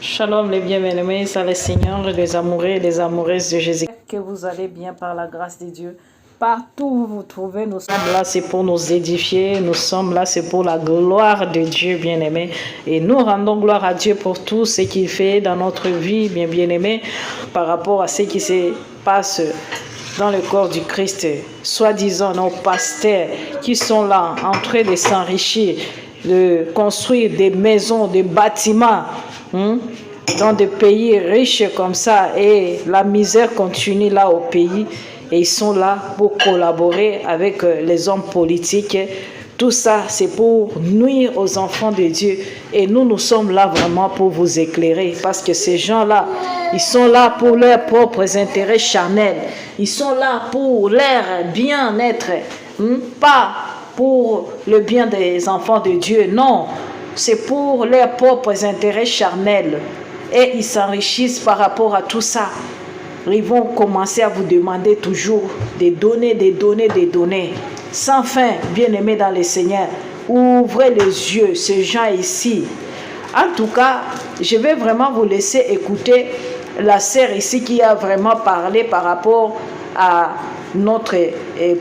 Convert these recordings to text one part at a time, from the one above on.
Shalom les bien-aimés, c'est le Seigneur, les amoureux et les amoureuses de Jésus. Que vous allez bien par la grâce de Dieu. Partout où vous vous trouvez, nous sommes là, c'est pour nous édifier. Nous sommes là, c'est pour la gloire de Dieu, bien-aimé. Et nous rendons gloire à Dieu pour tout ce qu'il fait dans notre vie, bien-aimé, par rapport à ce qui se passe dans le corps du Christ. Soi-disant, nos pasteurs qui sont là, en train de s'enrichir, de construire des maisons, des bâtiments, dans des pays riches comme ça, et la misère continue là au pays, et ils sont là pour collaborer avec les hommes politiques. Tout ça, c'est pour nuire aux enfants de Dieu. Et nous sommes là vraiment pour vous éclairer. Parce que ces gens-là, ils sont là pour leurs propres intérêts charnels. Ils sont là pour leur bien-être. Pas pour le bien des enfants de Dieu. Non, c'est pour leurs propres intérêts charnels. Et ils s'enrichissent par rapport à tout ça. Ils vont commencer à vous demander toujours des données. Sans fin, bien-aimés dans le Seigneur, ouvrez les yeux, ces gens ici. En tout cas, je vais vraiment vous laisser écouter la sœur ici qui a vraiment parlé par rapport à notre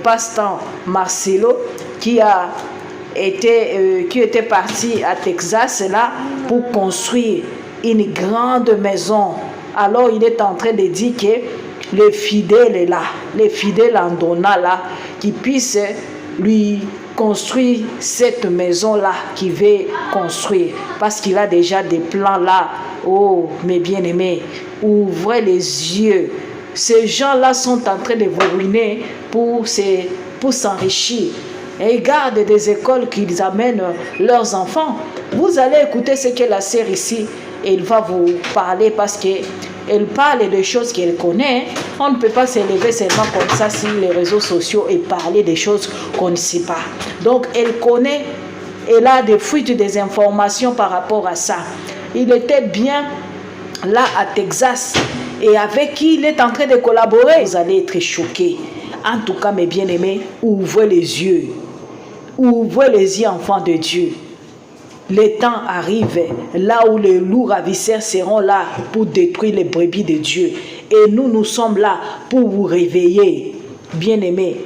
pasteur Marcelo qui était parti à Texas là pour construire une grande maison. Alors il est en train de dire que les fidèles là, les fidèles en donnant là, qui puissent lui construire cette maison là qu'il veut construire, parce qu'il a déjà des plans là. Oh mes bien-aimés, ouvrez les yeux. Ces gens là sont en train de vous ruiner pour s'enrichir. Et ils gardent des écoles qu'ils amènent leurs enfants. Vous allez écouter ce que la sœur ici, elle va vous parler, parce qu'elle parle des choses qu'elle connaît. On ne peut pas s'élever seulement comme ça sur les réseaux sociaux et parler des choses qu'on ne sait pas. Donc elle connaît, elle a des fuites des informations par rapport à ça. Il était bien là à Texas et avec qui il est en train de collaborer. Vous allez être choqués. En tout cas, mes bien-aimés, ouvrez les yeux. Ouvrez les yeux, enfants de Dieu. Le temps arrive, là où les loups ravisseurs seront là pour détruire les brebis de Dieu. Et nous sommes là pour vous réveiller. Bien-aimé,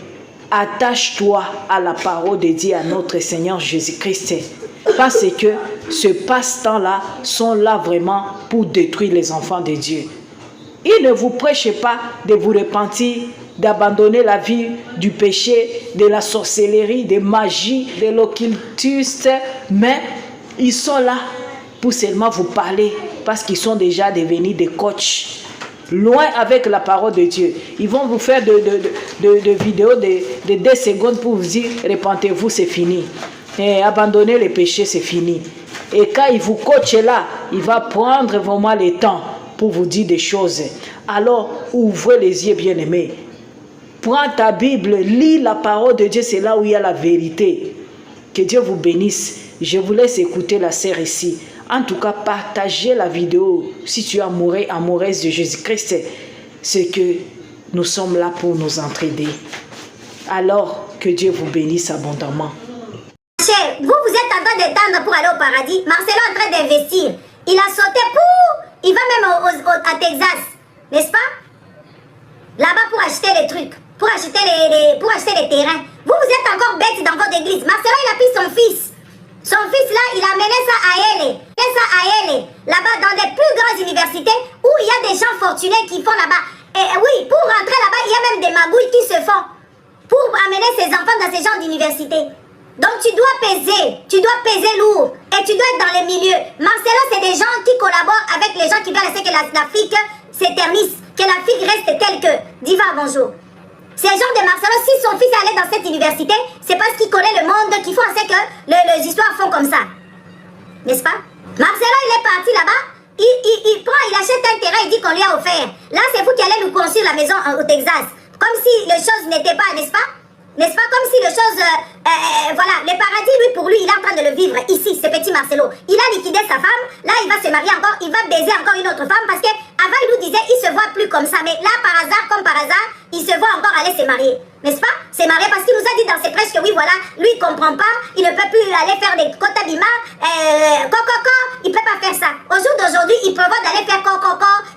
attache-toi à la parole de Dieu, à notre Seigneur Jésus-Christ. Parce que ce passe-temps-là sont là vraiment pour détruire les enfants de Dieu. Il ne vous prêche pas de vous repentir, d'abandonner la vie du péché, de la sorcellerie, de magie, de l'occultisme, mais ils sont là pour seulement vous parler, parce qu'ils sont déjà devenus des coachs. Loin avec la parole de Dieu. Ils vont vous faire de vidéos de 2 secondes pour vous dire, repentez-vous, c'est fini. Et abandonnez le péché, c'est fini. Et quand il vous coach là, il va prendre vraiment le temps pour vous dire des choses. Alors, ouvrez les yeux, bien-aimés. Prends ta Bible, lis la parole de Dieu, c'est là où il y a la vérité. Que Dieu vous bénisse. Je vous laisse écouter la sœur ici. En tout cas, partagez la vidéo si tu es amoureux, amoureuse de Jésus-Christ. C'est que nous sommes là pour nous entraider. Alors, que Dieu vous bénisse abondamment. Vous êtes en train d'étendre pour aller au paradis. Marcelo est en train d'investir. Il a sauté il va même à Texas, n'est-ce pas? Là-bas pour acheter les trucs, pour acheter les terrains. Vous êtes encore bête dans votre église. Marcelo, il a pris son fils. Son fils là, il a mené ça à elle. Là-bas dans les plus grandes universités où il y a des gens fortunés qui font là-bas. Et oui, pour rentrer là-bas, il y a même des magouilles qui se font pour amener ses enfants dans ces genres d'universités. Donc tu dois peser lourd et tu dois être dans les milieux. Marcelo, c'est des gens qui collaborent avec les gens qui veulent laisser que la fille s'éternise, que la fille reste telle que. Diva, bonjour. Ces gens de Marcelo, si son fils allait dans cette université, c'est parce qu'il connaît le monde, qu'il faut en sait que les histoires font comme ça. N'est-ce pas? Marcelo, il est parti là-bas, il achète un terrain, il dit qu'on lui a offert. Là, c'est vous qui allez nous construire la maison au Texas. Comme si les choses n'étaient pas, n'est-ce pas? N'est-ce pas? Comme si les choses... voilà, le paradis, lui, pour lui, il est en train de le vivre ici, ce petit Marcelo. Il a liquidé sa femme, là, il va se marier encore, il va baiser encore une autre femme, parce qu'avant, il nous disait, il se voit plus comme ça. Mais là, par hasard, comme par hasard, il se voit encore aller se marier. n'est-ce pas? C'est marié parce qu'il nous a dit dans ses prêches que oui, voilà, lui, il ne comprend pas, il ne peut plus aller faire des kotabima, il ne peut pas faire ça. Au jour d'aujourd'hui, il prévoit d'aller faire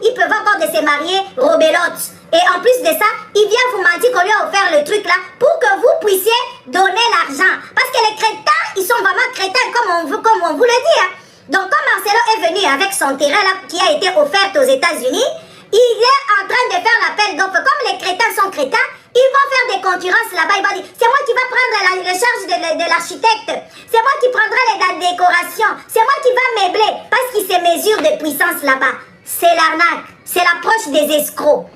il prévoit encore de se marier, robelote. Et en plus de ça, il vient vous mentir qu'on lui a offert le truc là pour que vous puissiez donner l'argent. Parce que les crétins, ils sont vraiment crétins comme on vous le dit. Hein. Donc quand Marcelo est venu avec son terrain là qui a été offert aux États-Unis, il est en train de faire l'appel d'offres. Comme les crétins sont crétins, ils vont faire des concurrences là-bas. Il va dire, c'est moi qui va prendre la charge de l'architecte. C'est moi qui prendrai la décoration. C'est moi qui va meubler. Parce qu'il se mesure de puissance là-bas. C'est l'arnaque. C'est l'approche des escrocs.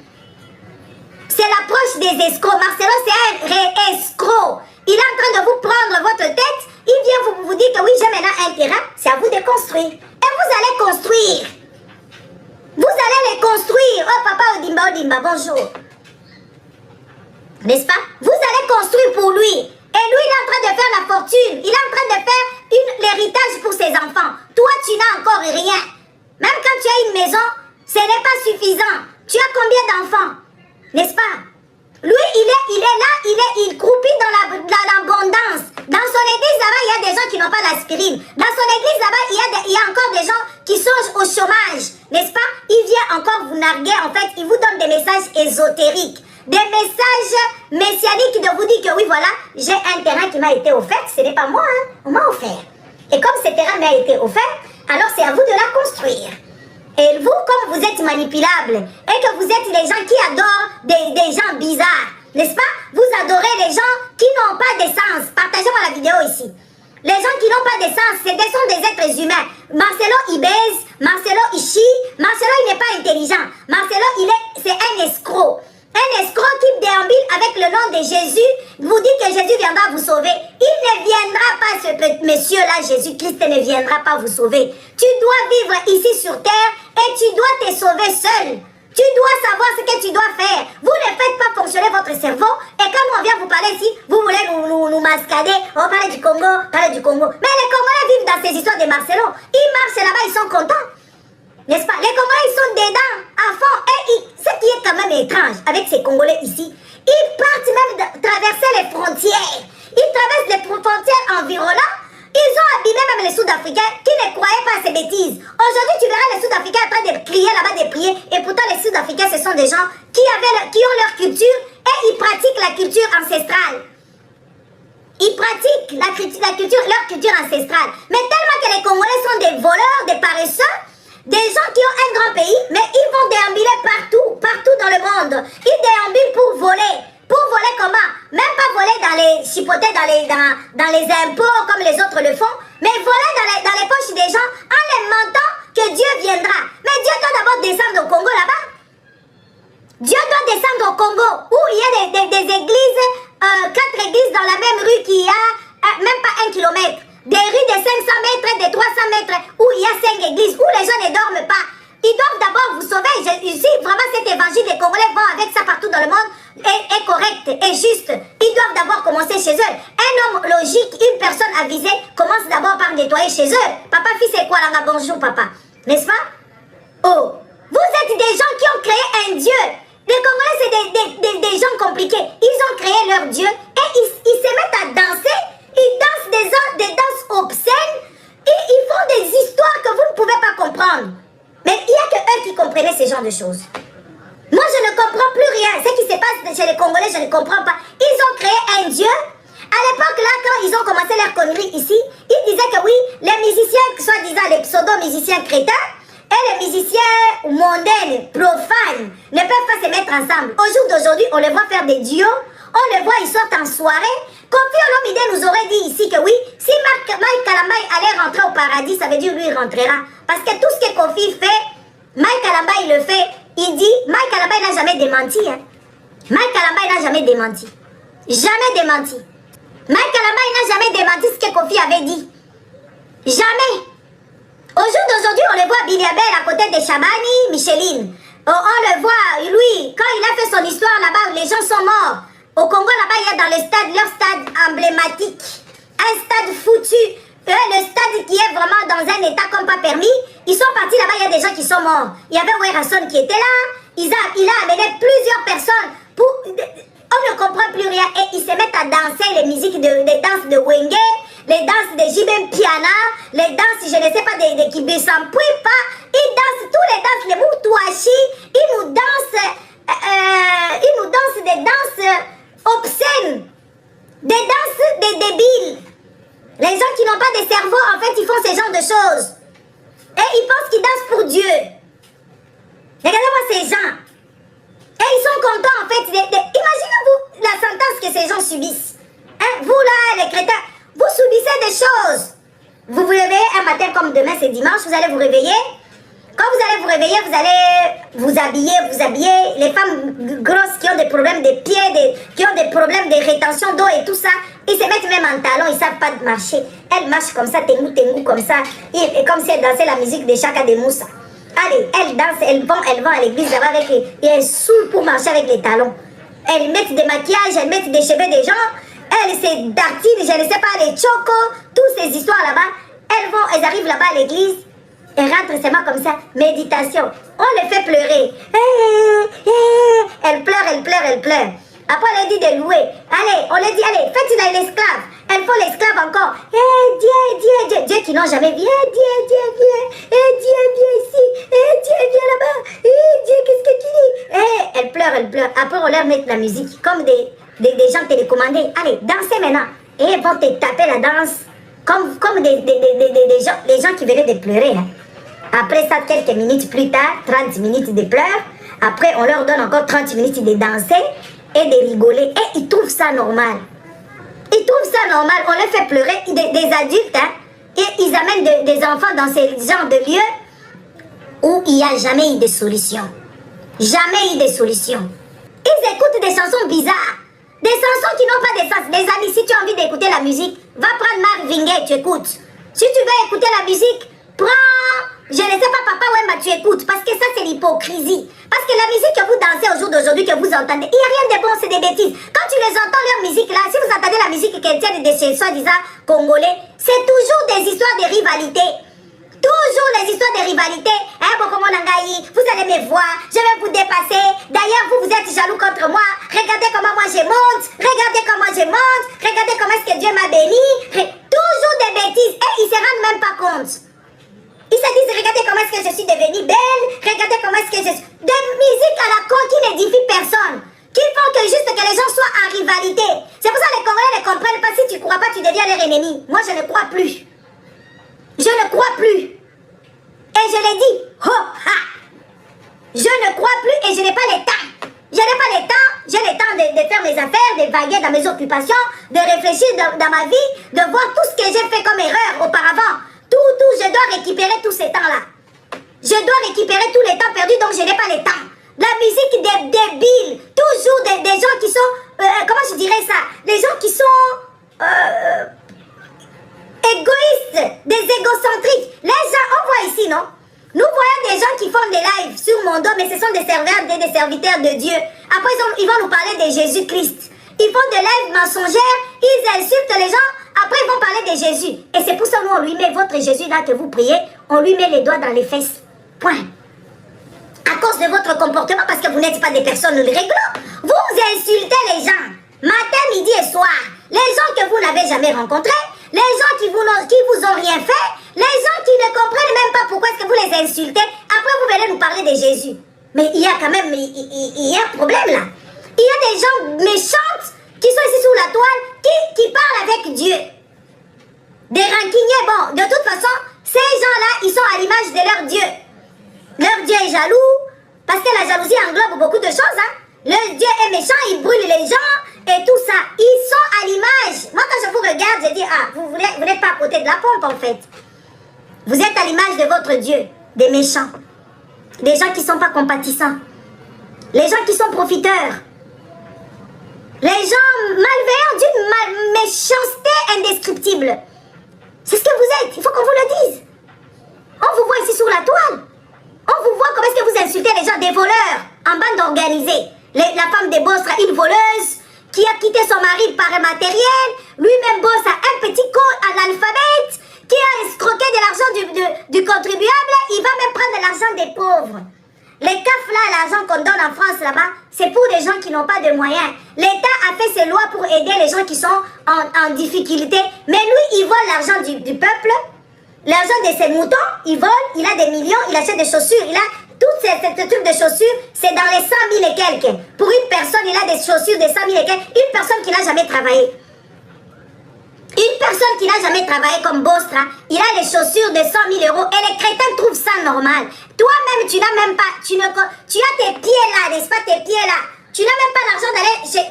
C'est l'approche des escrocs. Marcelo, c'est un escroc. Il est en train de vous prendre votre tête. Il vient vous dire que oui, j'ai maintenant un terrain. C'est à vous de construire. Et vous allez construire. Vous allez les construire. Oh, papa Odimba, bonjour. N'est-ce pas? Vous allez construire pour lui. Et lui, il est en train de faire la fortune. Il est en train de faire l'héritage pour ses enfants. Toi, tu n'as encore rien. Même quand tu as une maison, ce n'est pas suffisant. Tu as combien d'enfants? N'est-ce pas? Lui, il est là, il croupit dans l'abondance. Dans son église là-bas, il y a des gens qui n'ont pas l'aspirine. Dans son église là-bas, il y a encore des gens qui sont au chômage. N'est-ce pas? Il vient encore vous narguer, en fait, il vous donne des messages ésotériques. Des messages messianiques de vous dire que oui, voilà, j'ai un terrain qui m'a été offert. Ce n'est pas moi, hein, on m'a offert. Et comme ce terrain m'a été offert, alors c'est à vous de la construire. Et vous, comme vous êtes manipulable et que vous êtes les gens qui adorent des gens bizarres, n'est-ce pas? Vous adorez les gens qui n'ont pas d'essence. Partagez-moi la vidéo ici. Les gens qui n'ont pas d'essence, ce sont des êtres humains. Marcelo, il baise. Marcelo, il chie. Marcelo, il n'est pas intelligent. Marcelo, c'est un escroc. Un escroc qui déambule avec le nom de Jésus, vous dit que Jésus viendra vous sauver. Il ne viendra pas, ce monsieur-là, Jésus-Christ ne viendra pas vous sauver. Tu dois vivre ici sur terre et tu dois te sauver seul. Tu dois savoir ce que tu dois faire. Vous ne faites pas fonctionner votre cerveau et quand on vient vous parler ici, vous voulez nous mascader. On parle du Congo, parle du Congo. Mais les Congolais vivent dans ces histoires de Marcelo. Ils marchent là-bas, ils sont contents. N'est-ce pas? Les Congolais, ils sont dedans, à fond. Et ce qui est quand même étrange avec ces Congolais ici, ils partent même traverser les frontières. Ils traversent les frontières environnantes. Ils ont abîmé même les Sud-Africains qui ne croyaient pas à ces bêtises. Aujourd'hui, tu verras les Sud-Africains en train de crier là-bas, de prier. Et pourtant, les Sud-Africains, ce sont des gens qui ont leur culture et ils pratiquent la culture ancestrale. Ils pratiquent leur culture ancestrale. Mais tellement que les Congolais sont des voleurs, des paresseux, des gens qui ont un grand pays, mais ils vont déambuler partout dans le monde. Ils déambulent pour voler. Pour voler comment? Même pas voler chipoter dans les impôts comme les autres le font, mais voler dans les poches des gens en les mentant que Dieu viendra. Mais Dieu doit d'abord descendre au Congo là-bas. Dieu doit descendre au Congo où il y a des églises, 4 églises dans la même rue qui a même pas 1 kilomètre. Des rues de 500 mètres, de 300 mètres, où il y a 5 églises, où les gens ne dorment pas. Ils doivent d'abord vous sauver. Ici, vraiment, cet évangile, les Congolais vont avec ça partout dans le monde, est correct, est juste. Ils doivent d'abord commencer chez eux. Un homme logique, une personne avisée, commence d'abord par nettoyer chez eux. Papa, fils, c'est quoi là? Bonjour, papa. N'est-ce pas? Oh, vous êtes des gens qui ont créé un Dieu. Les Congolais, c'est des gens compliqués. Ils ont créé leur Dieu et ils se mettent à danser. Ils dansent des danses obscènes et ils font des histoires que vous ne pouvez pas comprendre. Mais il n'y a que eux qui comprenaient ce genre de choses. Moi, je ne comprends plus rien. Ce qui se passe chez les Congolais, je ne comprends pas. Ils ont créé un Dieu. À l'époque, là, quand ils ont commencé leur connerie ici, ils disaient que oui, les musiciens, soi-disant les pseudo-musiciens crétins, et les musiciens mondains, profanes, ne peuvent pas se mettre ensemble. Au jour d'aujourd'hui, on les voit faire des duos. On les voit, ils sortent en soirée. Kofi Olomide nous aurait dit ici que oui, si Mike Kalambay allait rentrer au paradis, ça veut dire lui il rentrera. Parce que tout ce que Kofi fait, Mike Kalambay il le fait. Il dit, Mike Kalambay n'a jamais démenti. Hein. Mike Kalambay n'a jamais démenti. Jamais démenti. Mike Kalambay n'a jamais démenti ce que Kofi avait dit. Jamais. Au jour d'aujourd'hui, on le voit Billy Abel à côté de Shabani, Micheline. On le voit, lui, quand il a fait son histoire là-bas, les gens sont morts. Au Congo, là-bas, il y a dans le stade, leur stade emblématique. Un stade foutu. Le stade qui est vraiment dans un état comme pas permis. Ils sont partis là-bas, il y a des gens qui sont morts. Il y avait Werrason qui était là. Il a amené plusieurs personnes. On ne comprend plus rien et ils se mettent à danser les musiques, les danses de Wenge, les danses de Jibem Piana, les danses, je ne sais pas, de Kibesampuipa. Ils dansent tous les danses, les Moutouachi. Ils nous dansent des danses obscènes, des danses des débiles. Les gens qui n'ont pas de cerveau, en fait, ils font ce genre de choses. Et ils pensent qu'ils dansent pour Dieu. Regardez-moi ces gens. Et ils sont contents, en fait. Imaginez-vous la sentence que ces gens subissent. Hein? Vous, là, les chrétiens, vous subissez des choses. Vous vous réveillez un matin comme demain, c'est dimanche, vous allez vous réveiller. Quand vous allez vous réveiller, vous allez vous habiller. Les femmes grosses qui ont des problèmes de pieds, qui ont des problèmes de rétention d'eau et tout ça, ils se mettent même en talons, ils ne savent pas marcher. Elles marchent comme ça, tengou, comme ça. Et comme si elles dansaient la musique de Chaka de Moussa. Allez, elles dansent, elles vont à l'église là-bas avec et elles saoulent pour marcher avec les talons. Elles mettent des maquillages, elles mettent des cheveux des gens. Elles se dartinent, je ne sais pas, les chocos, toutes ces histoires là-bas. Elles arrivent là-bas à l'église. Et rentrent seulement comme ça, méditation. On les fait pleurer. Elle pleure. Après, on leur dit de louer. Allez, on leur dit, allez, faites l'esclave. Elles font l'esclave encore. Dieu qui n'ont jamais vu. Dieu, viens ici. Dieu, viens là-bas. Dieu, qu'est-ce que tu dis? Elles pleurent. Après, on leur met la musique, comme des gens télécommandés. Allez, dansez maintenant. Et elles vont te taper la danse, comme des gens qui venaient de pleurer. Hein. Après ça, quelques minutes plus tard, 30 minutes de pleurs. Après, on leur donne encore 30 minutes de danser et de rigoler. Et ils trouvent ça normal. Ils trouvent ça normal. On les fait pleurer, des adultes, hein, et ils amènent des enfants dans ces genres de lieux où il n'y a jamais eu de solution. Jamais eu de solution. Ils écoutent des chansons bizarres. Des chansons qui n'ont pas de sens. Les amis, si tu as envie d'écouter la musique, va prendre Marvin Gaye, tu écoutes. Si tu veux écouter la musique, prends, je ne sais pas, Papa Wemba, tu écoutes. Parce que ça, c'est l'hypocrisie. Parce que la musique que vous dansez au jour d'aujourd'hui, que vous entendez, il n'y a rien de bon, c'est des bêtises. Quand tu les entends, leur musique là, si vous entendez la musique chrétienne de ces soi-disant congolais, c'est toujours des histoires de rivalité. Toujours les histoires de rivalité. Hein, vous allez me voir, je vais vous dépasser. D'ailleurs, vous êtes jaloux contre moi. Regardez comment moi je monte. Regardez comment je monte. Regardez comment est-ce que Dieu m'a béni. Toujours des bêtises. Et ils ne se rendent même pas compte. Ils se disent, regardez comment est-ce que je suis devenue belle. Regardez comment est-ce que je suis... Des musiques à la con qui n'édifient personne. Qui font que juste que les gens soient en rivalité. C'est pour ça que les Congolais ne comprennent pas. Si tu ne crois pas, tu deviens leur ennemi. Moi, je ne crois plus. Je ne crois plus. Et je l'ai dit. Oh, ha. Je ne crois plus et je n'ai pas le temps. Je n'ai pas le temps. J'ai le temps de faire mes affaires, de vaguer dans mes occupations, de réfléchir dans ma vie, de voir tout ce que j'ai fait comme erreur auparavant. Tout, je dois récupérer tous ces temps-là. Je dois récupérer tous les temps perdus, donc je n'ai pas le temps. La musique des débiles. Toujours des gens qui sont... comment je dirais ça? Des gens qui sont... égoïstes, des égocentriques. Les gens, on voit ici, non? Nous voyons des gens qui font des lives sur mon dos, mais ce sont des serveurs, des serviteurs de Dieu. Après, ils vont nous parler de Jésus-Christ. Ils font des lives mensongères, ils insultent les gens, après ils vont parler de Jésus. Et c'est pour ça que nous, on lui met votre Jésus là que vous priez, on lui met les doigts dans les fesses. Point. À cause de votre comportement, parce que vous n'êtes pas des personnes réglo. Vous insultez les gens, matin, midi et soir. Les gens que vous n'avez jamais rencontrés, les gens qui vous ont rien fait, les gens qui ne comprennent même pas pourquoi est-ce que vous les insultez. Après, vous venez nous parler de Jésus. Mais il y a quand même, il y a un problème là. Il y a des gens méchantes qui sont ici sous la toile, qui parlent avec Dieu. Des rancuniers, bon, de toute façon, ces gens-là, ils sont à l'image de leur Dieu. Leur Dieu est jaloux, parce que la jalousie englobe beaucoup de choses, hein. Leur Dieu est méchant, il brûle les gens et tout ça. Ils sont à l'image. Moi, quand je vous regarde, je dis, ah, vous n'êtes pas à côté de la pompe, en fait. Vous êtes à l'image de votre Dieu, des méchants. Des gens qui ne sont pas compatissants. Les gens qui sont profiteurs. Les gens malveillants d'une méchanceté indescriptible. C'est ce que vous êtes, il faut qu'on vous le dise. On vous voit ici sur la toile. On vous voit comment est-ce que vous insultez les gens, des voleurs, en bande organisée. La femme de Bosra, une voleuse, qui a quitté son mari par un matériel. Lui-même bosse à un petit analphabète, qui a escroqué de l'argent du contribuable. Il va même prendre l'argent des pauvres. Les CAF là, l'argent qu'on donne en France là-bas, c'est pour des gens qui n'ont pas de moyens. L'État a fait ses lois pour aider les gens qui sont en difficulté. Mais lui, il vole l'argent du peuple, l'argent de ses moutons, il vole, il a des millions, il achète des chaussures, il a toutes ces trucs de chaussures, c'est dans les 100 000 et quelques. Pour une personne, il a des chaussures de 100 000 et quelques. Une personne qui n'a jamais travaillé. Une personne qui n'a jamais travaillé comme Bostra, il a les chaussures de 100 000 euros et les crétins trouvent ça normal. Toi-même, tu n'as même pas, tu as tes pieds là, n'est-ce pas, tes pieds là. Tu n'as même pas l'argent d'aller chez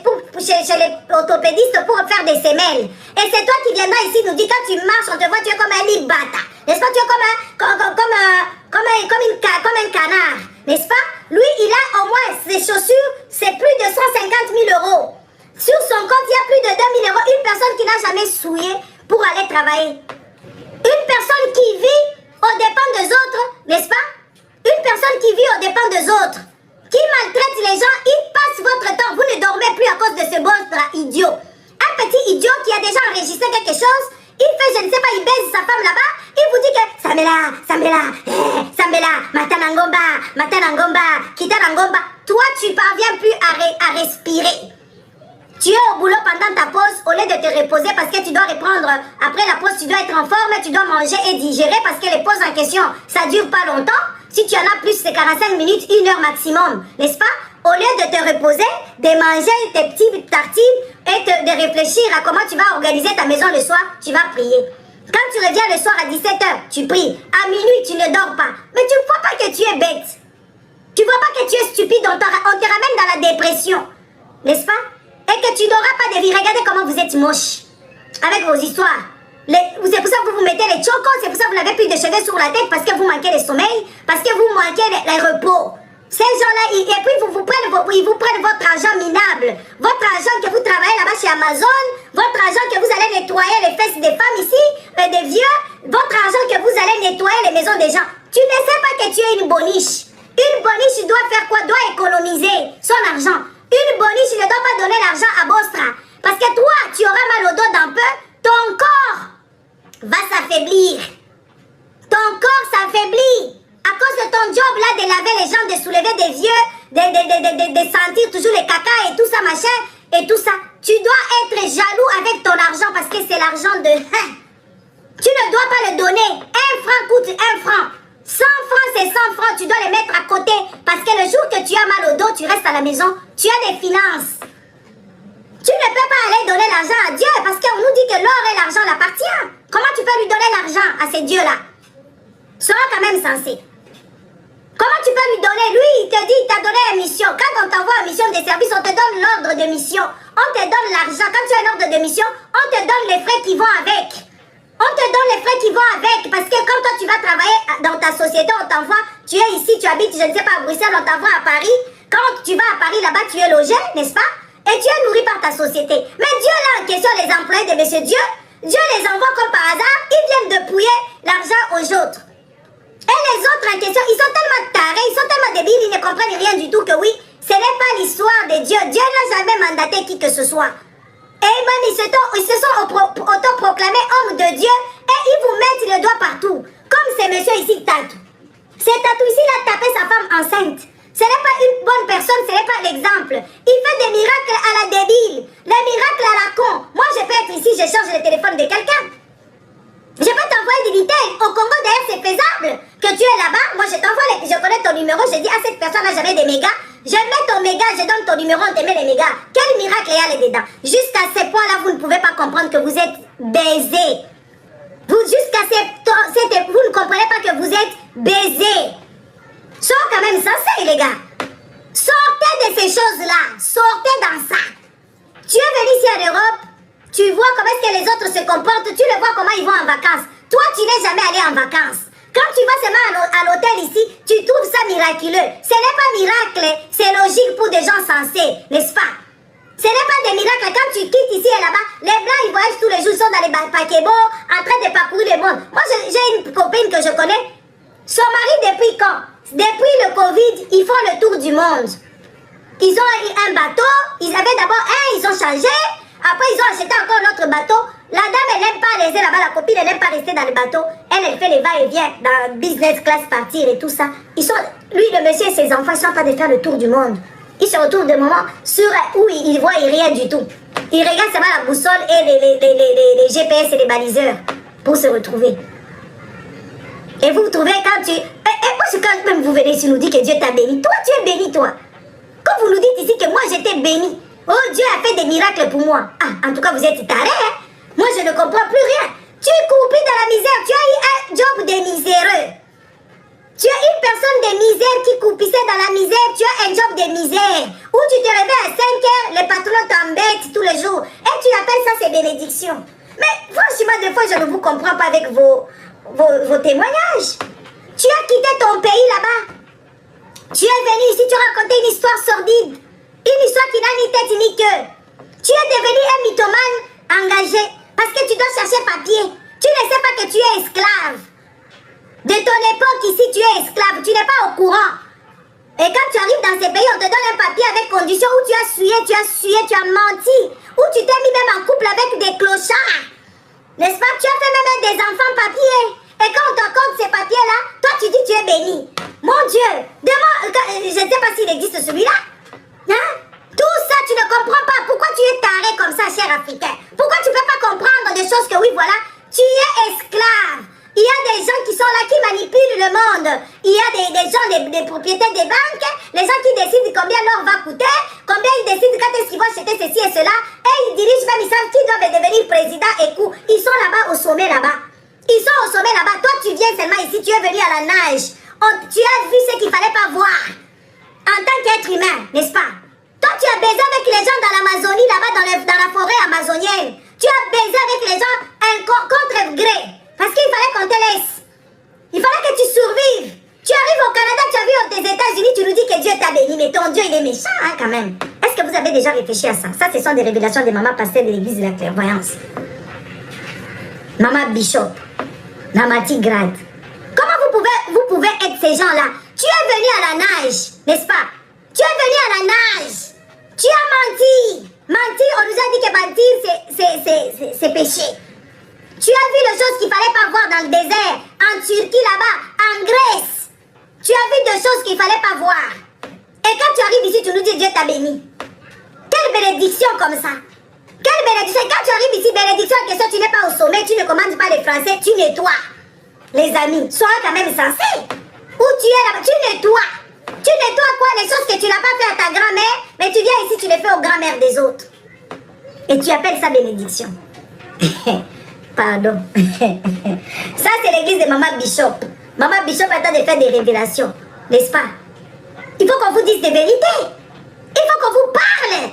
les orthopédistes pour faire des semelles. Et c'est toi qui viendras ici nous dire quand tu marches, on te voit, tu es comme un libata. N'est-ce pas, tu es comme un canard. N'est-ce pas? Lui, il a au moins ses chaussures, c'est plus de 150 000 euros. Sur son compte, il y a plus de 2 000 euros. Une personne qui n'a jamais souillé pour aller travailler. Une personne qui vit aux dépens des autres, n'est-ce pas? Une personne qui vit aux dépens des autres, qui maltraite les gens, il passe votre temps. Vous ne dormez plus à cause de ce Bostra idiot. Un petit idiot qui a déjà enregistré quelque chose, il fait, je ne sais pas, il baise sa femme là-bas, il vous dit que Samela, Matanangomba, Kitanangomba. Toi, tu parviens plus à respirer. Tu es au boulot pendant ta pause, au lieu de te reposer parce que tu dois reprendre. Après la pause, tu dois être en forme, tu dois manger et digérer parce que les pauses en question, ça dure pas longtemps. Si tu en as plus, c'est 45 minutes, 1 heure maximum, n'est-ce pas? Au lieu de te reposer, de manger tes petites tartines et de réfléchir à comment tu vas organiser ta maison le soir, tu vas prier. Quand tu reviens le soir à 17h, tu pries. À minuit, tu ne dors pas. Mais tu ne vois pas que tu es bête. Tu vois pas que tu es stupide, on te ramène dans la dépression, n'est-ce pas? Et que tu n'auras pas de vie. Regardez comment vous êtes moche avec vos histoires. C'est pour ça que vous vous mettez les chocos, c'est pour ça que vous n'avez plus de cheveux sur la tête, parce que vous manquez de sommeil, parce que vous manquez les repos. Ces gens-là, et puis ils vous prennent votre argent minable, votre argent que vous travaillez là-bas chez Amazon, votre argent que vous allez nettoyer les fesses des femmes ici, des vieux, votre argent que vous allez nettoyer les maisons des gens. Tu ne sais pas que tu es une boniche. Une boniche, il doit faire quoi? Doit économiser son argent. Une boniche, il ne doit pas donner l'argent à Bostra. Parce que toi, tu auras mal au dos d'un peu, ton corps va s'affaiblir. Ton corps s'affaiblit. À cause de ton job là, de laver les jambes, de soulever des vieux, de sentir toujours les caca et tout ça, machin, et tout ça. Tu dois être jaloux avec ton argent parce que c'est l'argent de... Tu ne dois pas le donner. 1 franc coûte 1 franc. 100 francs, c'est 100 francs, tu dois les mettre à côté. Parce que le jour que tu as mal au dos, tu restes à la maison, tu as des finances. Tu ne peux pas aller donner l'argent à Dieu parce qu'on nous dit que l'or et l'argent l'appartient. Comment tu peux lui donner l'argent à ces dieux-là? Sois quand même sensé. Comment tu peux lui donner? Lui, il te dit, il t'a donné la mission. Quand on t'envoie en mission de service, on te donne l'ordre de mission. On te donne l'argent. Quand tu as un ordre de mission, on te donne les frais qui vont avec. On te donne les frais qui vont avec. Parce que quand toi, tu vas travailler dans ta société, on t'envoie. Tu es ici, tu habites, je ne sais pas, à Bruxelles, on t'envoie à Paris. Quand tu vas à Paris, là-bas, tu es logé, n'est-ce pas? Et tu es nourri par ta société. Mais Dieu, là, en question, les employés de Monsieur Dieu, Dieu les envoie comme par hasard. Ils viennent de pouiller l'argent aux autres. Et les autres en question, ils sont tellement tarés, ils sont tellement débiles, ils ne comprennent rien du tout que oui, ce n'est pas l'histoire de Dieu. Dieu n'a jamais mandaté qui que ce soit. Et même ils se sont autoproclamés hommes de Dieu et ils vous mettent le doigt partout. Comme ce monsieur ici, Tatou. Ce Tatou ici, il a tapé sa femme enceinte. Ce n'est pas une bonne personne, ce n'est pas l'exemple. Il fait des miracles à la débile, des miracles à la con. Moi, je peux être ici, je change le téléphone de quelqu'un. Je peux t'envoyer des détails. Au Congo, d'ailleurs, c'est faisable. Que tu es là-bas, moi je t'envoie, je connais ton numéro, je dis à cette personne n'a jamais des mégas. Je mets ton méga, je donne ton numéro, on te met les mégas. Quel miracle il y a là-dedans? Jusqu'à ce point-là, vous ne pouvez pas comprendre que vous êtes baisés. Vous ne comprenez pas que vous êtes baisés. Soyez quand même sensés, les gars. Sortez de ces choses-là. Sortez dans ça. Tu es venu ici en Europe. Tu vois comment est-ce que les autres se comportent, tu le vois comment ils vont en vacances. Toi, tu n'es jamais allé en vacances. Quand tu vas seulement à l'hôtel ici, tu trouves ça miraculeux. Ce n'est pas miracle, c'est logique pour des gens sensés, n'est-ce pas? Ce n'est pas des miracles. Quand tu quittes ici et là-bas, les Blancs, ils voyagent tous les jours, ils sont dans les paquebots, en train de parcourir le monde. Moi, j'ai une copine que je connais. Son mari, depuis quand? Depuis le Covid, ils font le tour du monde. Ils ont un bateau, ils avaient d'abord un, ils ont changé. Après, ils ont acheté encore notre bateau. La dame, elle n'aime pas rester là-bas. La copine, elle n'aime pas rester dans le bateau. Elle fait les va-et-vient dans business class, partir et tout ça. Lui, le monsieur et ses enfants, ils sont en train de faire le tour du monde. Ils se retrouvent de moments sur où ils voient rien du tout. Ils regardent seulement la boussole et les GPS et les baliseurs pour se retrouver. Et vous trouvez quand tu... quand même vous venez ici nous dire que Dieu t'a béni. Toi, tu es béni, toi. Quand vous nous dites ici que moi, j'étais béni. Oh, Dieu a fait des miracles pour moi. Ah, en tout cas, vous êtes tarés, hein. Moi, je ne comprends plus rien. Tu es coupé dans la misère. Tu as eu un job de miséreux. Tu es une personne de misère qui coupissait dans la misère. Tu as un job de misère. Où tu te réveilles à 5 heures, les patrons t'embêtent tous les jours. Et tu appelles ça, c'est bénédiction. Mais franchement, des fois, je ne vous comprends pas avec vos témoignages. Tu as quitté ton pays là-bas. Tu es venu ici, tu as raconté une histoire sordide. Une histoire qui n'a ni tête ni queue. Tu es devenu un mythomane engagé parce que tu dois chercher papier. Tu ne sais pas que tu es esclave. De ton époque ici, tu es esclave. Tu n'es pas au courant. Et quand tu arrives dans ces pays, on te donne un papier avec condition où tu as sué, tu as menti. Où tu t'es mis même en couple avec des clochards. N'est-ce pas? Tu as fait même des enfants papiers. Et quand on te compte ces papiers-là, toi tu dis tu es béni. Mon Dieu, je ne sais pas s'il existe celui-là. Hein? Tout ça, tu ne comprends pas. Pourquoi tu es taré comme ça, cher Africain? Pourquoi tu ne peux pas comprendre des choses que oui, voilà, tu es esclave. Il y a des gens qui sont là, qui manipulent le monde. Il y a des gens, des propriétaires des banques, les gens qui décident combien l'or va coûter, combien ils décident quand est-ce qu'ils vont acheter ceci et cela, et ils dirigent même, ils savent qui doivent devenir président et coup. Ils sont là-bas au sommet là-bas. Ils sont au sommet là-bas. Toi, tu viens seulement ici, tu es venu à la nage. Tu as vu ce qu'il ne fallait pas voir. En tant qu'être humain, n'est-ce pas? Toi, tu as baisé avec les gens dans l'Amazonie, là-bas, dans la forêt amazonienne. Tu as baisé avec les gens contre gré. Parce qu'il fallait qu'on te laisse. Il fallait que tu survives. Tu arrives au Canada, tu as vu aux États-Unis, tu nous dis que Dieu t'a béni. Mais ton Dieu, il est méchant, hein, quand même. Est-ce que vous avez déjà réfléchi à ça? Ça, ce sont des révélations des mamans pasteurs de l'église de la clairvoyance. Maman Bishop. Namati Grade. Comment vous pouvez être ces gens-là? Tu es venu à la nage, n'est-ce pas? Tu es venu à la nage. Tu as menti. Mentir, on nous a dit que mentir, c'est péché. Tu as vu les choses qu'il ne fallait pas voir dans le désert, en Turquie là-bas, en Grèce. Tu as vu des choses qu'il ne fallait pas voir. Et quand tu arrives ici, tu nous dis Dieu t'a béni. Quelle bénédiction comme ça. Quelle bénédiction. Quand tu arrives ici, bénédiction en question, tu n'es pas au sommet, tu ne commandes pas les Français, tu nettoies. Les amis, sois quand même sensé. Où tu es là-bas, tu nettoies. Tu nettoies quoi? Les choses que tu n'as pas fait à ta grand-mère, mais tu viens ici, tu les fais aux grand-mères des autres. Et tu appelles ça bénédiction. Pardon. Ça, c'est l'église de Maman Bishop. Maman Bishop est en train de faire des révélations. N'est-ce pas? Il faut qu'on vous dise des vérités. Il faut qu'on vous parle.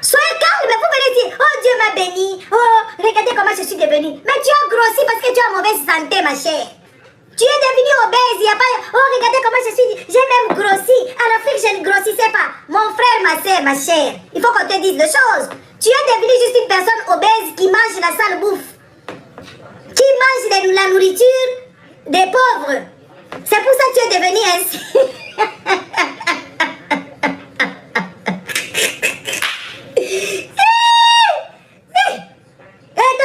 Soyez calme, vous venez dire, oh Dieu m'a béni, oh regardez comment je suis devenue. Mais tu as grossi parce que tu as mauvaise santé, ma chère. Tu es devenue obèse, il n'y a pas, oh regardez comment je suis, j'ai même grossi. En Afrique, je ne grossissais pas. Mon frère, ma soeur, ma chère, il faut qu'on te dise des choses. Tu es devenue juste une personne obèse qui mange la sale bouffe. Qui mange la nourriture des pauvres. C'est pour ça que tu es devenue ainsi.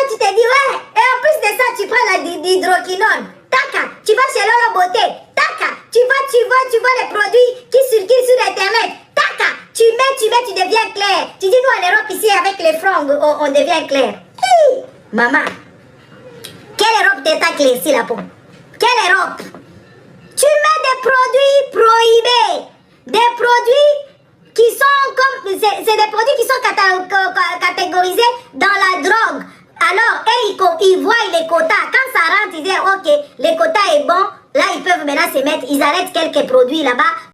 Tu t'es dit, ouais, et en plus de ça, tu prends l'hydroquinone. Taca, tu vas chez Lolo Beauté. Taca, tu vois les produits qui circulent sur Internet. Taca, tu mets, tu deviens clair. Tu dis, nous en Europe, ici, avec les francs, on devient clair. Hey, maman, quelle Europe t'es éclaircie la peau? Quelle Europe? Tu mets des produits prohibés. Des produits qui sont comme... C'est des produits qui sont catégorisés dans la drogue. Alors, ils voient les quotas. Quand ça rentre, ils disent, ok, les quotas est bon. Là, ils peuvent maintenant se mettre, ils arrêtent quelques produits là-bas.